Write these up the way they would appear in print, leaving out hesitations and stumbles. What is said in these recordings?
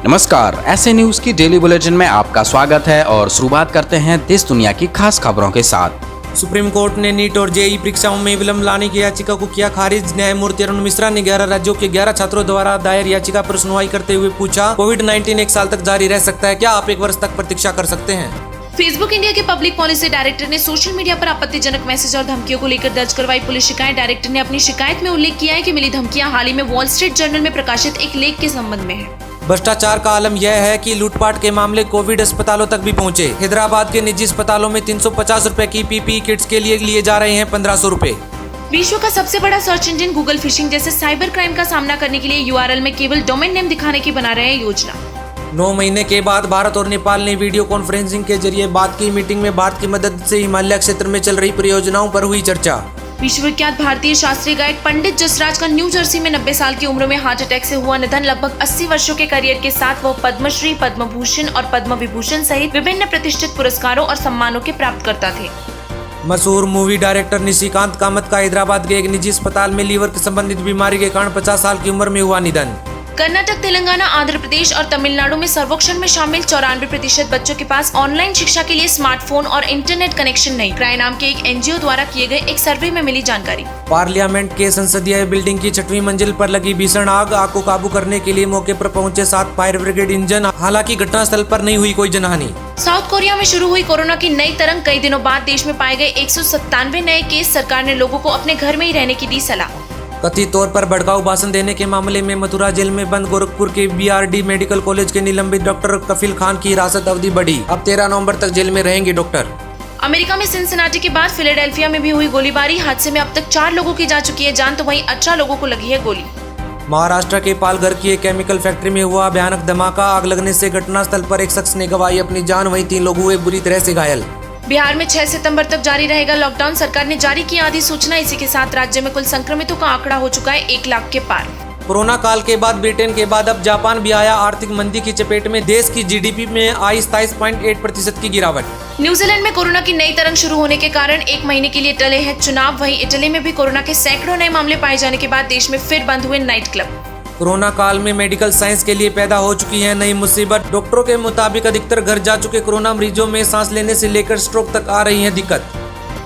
नमस्कार, ऐसे न्यूज की डेली बुलेटिन में आपका स्वागत है और शुरुआत करते हैं देश दुनिया की खास खबरों के साथ। सुप्रीम कोर्ट ने नीट और जेईई परीक्षाओं में विलंब लाने की याचिका को किया खारिज। न्यायमूर्ति अरुण मिश्रा ने 11 राज्यों के 11 छात्रों द्वारा दायर याचिका पर सुनवाई करते हुए पूछा, कोविड-19 एक साल तक जारी रह सकता है क्या? आप 1 वर्ष तक प्रतीक्षा कर सकते हैं? फेसबुक इंडिया के पब्लिक पॉलिसी डायरेक्टर ने सोशल मीडिया पर आपत्तिजनक मैसेज और धमकियों को लेकर दर्ज करवाई पुलिस शिकायत। डायरेक्टर ने अपनी शिकायत में उल्लेख किया है कि मिली धमकियां हाल ही में वॉल स्ट्रीट जर्नल में प्रकाशित एक लेख के संबंध में है। भ्रष्टाचार का आलम यह है कि लूटपाट के मामले कोविड अस्पतालों तक भी पहुंचे। हैदराबाद के निजी अस्पतालों में 350 रुपए की पीपीई किट्स के लिए लिए जा रहे हैं 1500 रुपए। विश्व का सबसे बड़ा सर्च इंजन गूगल फिशिंग जैसे साइबर क्राइम का सामना करने के लिए यूआरएल में केवल डोमेन नेम दिखाने की बना रहे हैं योजना। 9 महीने के बाद भारत और नेपाल ने वीडियो कॉन्फ्रेंसिंग के जरिए बात की। मीटिंग में भारत की मदद से हिमालय क्षेत्र में चल रही परियोजनाओं पर हुई चर्चा। विश्वविख्यात भारतीय शास्त्रीय गायक पंडित जसराज का न्यू जर्सी में 90 साल की उम्र में हार्ट अटैक से हुआ निधन। लगभग 80 वर्षों के करियर के साथ वो पद्मश्री, पद्म भूषण और पद्म विभूषण सहित विभिन्न प्रतिष्ठित पुरस्कारों और सम्मानों के प्राप्तकर्ता थे। मशहूर मूवी डायरेक्टर निशिकांत कामत का हैदराबाद के एक निजी अस्पताल में लीवर के संबंधित बीमारी के कारण 50 साल की उम्र में हुआ निधन। कर्नाटक, तेलंगाना, आंध्र प्रदेश और तमिलनाडु में सर्वेक्षण में शामिल 94% बच्चों के पास ऑनलाइन शिक्षा के लिए स्मार्टफोन और इंटरनेट कनेक्शन नहीं। क्राई नाम के एक एनजीओ द्वारा किए गए एक सर्वे में मिली जानकारी। पार्लियामेंट के संसदीय बिल्डिंग की 6वीं मंजिल पर लगी भीषण आग को काबू करने के लिए मौके पर पहुंचे 7 फायर ब्रिगेड इंजन। हालांकि घटनास्थल पर नहीं हुई कोई जनहानि। साउथ कोरिया में शुरू हुई कोरोना की नई तरंग। कई दिनों बाद देश में पाए गए 197 नए केस। सरकार ने लोगों को अपने घर में ही रहने की दी सलाह। कथित तौर पर भड़काऊ भाषण देने के मामले में मथुरा जेल में बंद गोरखपुर के बीआरडी मेडिकल कॉलेज के निलंबित डॉक्टर कफिल खान की हिरासत अवधि बढ़ी। अब 13 नवंबर तक जेल में रहेंगे डॉक्टर। अमेरिका में सिनसिनाटी के बाद फिलाडेल्फिया में भी हुई गोलीबारी। हादसे में अब तक 4 लोगों की जा चुकी है जान, तो वहीं 18 लोगों को लगी है गोली। महाराष्ट्र के पालघर की एक केमिकल फैक्ट्री में हुआ भयानक धमाका। आग लगने से घटनास्थल पर एक शख्स ने गंवाई अपनी जान, वहीं 3 लोग हुए बुरी तरह से घायल। बिहार में 6 सितंबर तक जारी रहेगा लॉकडाउन। सरकार ने जारी की अधिसूचना। इसी के साथ राज्य में कुल संक्रमितों का आंकड़ा हो चुका है 1 लाख के पार। कोरोना काल के बाद ब्रिटेन के बाद अब जापान भी आया आर्थिक मंदी की चपेट में। देश की जीडीपी में आई 27.8% की गिरावट। न्यूजीलैंड में कोरोना की नई तरंग शुरू होने के कारण 1 महीने के लिए टले हैं चुनाव। वहीं इटली में भी कोरोना के सैकड़ों नए मामले पाए जाने के बाद देश में फिर बंद हुए नाइट क्लब। कोरोना काल में मेडिकल साइंस के लिए पैदा हो चुकी है नई मुसीबत। डॉक्टरों के मुताबिक अधिकतर घर जा चुके कोरोना मरीजों में सांस लेने से लेकर स्ट्रोक तक आ रही है दिक्कत।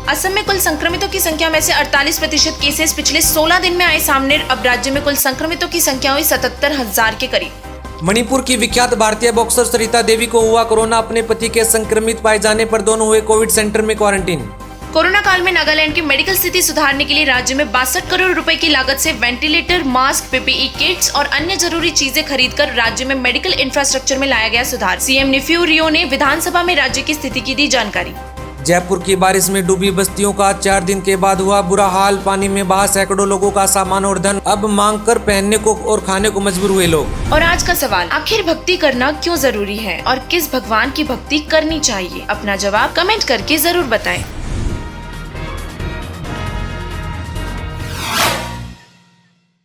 असम में कुल संक्रमितों की संख्या में से 48% केसेस पिछले 16 दिन में आए सामने। अब राज्य में कुल संक्रमितों की संख्या हुई 77,000 के करीब। मणिपुर की विख्यात भारतीय बॉक्सर सरिता देवी को हुआ कोरोना। अपने पति के संक्रमित पाए जाने पर दोनों हुए कोविड सेंटर में क्वारंटीन। कोरोना काल में नागालैंड की मेडिकल स्थिति सुधारने के लिए राज्य में 62 करोड़ रुपए की लागत से वेंटिलेटर, मास्क, पीपीई किट्स और अन्य जरूरी चीजें खरीदकर राज्य में मेडिकल इंफ्रास्ट्रक्चर में लाया गया सुधार। सीएम निफ्यू रियो ने विधानसभा में राज्य की स्थिति की दी जानकारी। जयपुर की बारिश में डूबी बस्तियों का 4 दिन के बाद हुआ बुरा हाल। पानी में बहा सैकड़ों लोगों का सामान और धन। अब मांग कर पहनने को और खाने को मजबूर हुए लोग। और आज का सवाल, आखिर भक्ति करना क्यों जरूरी है और किस भगवान की भक्ति करनी चाहिए? अपना जवाब कमेंट करके जरूर बताएं।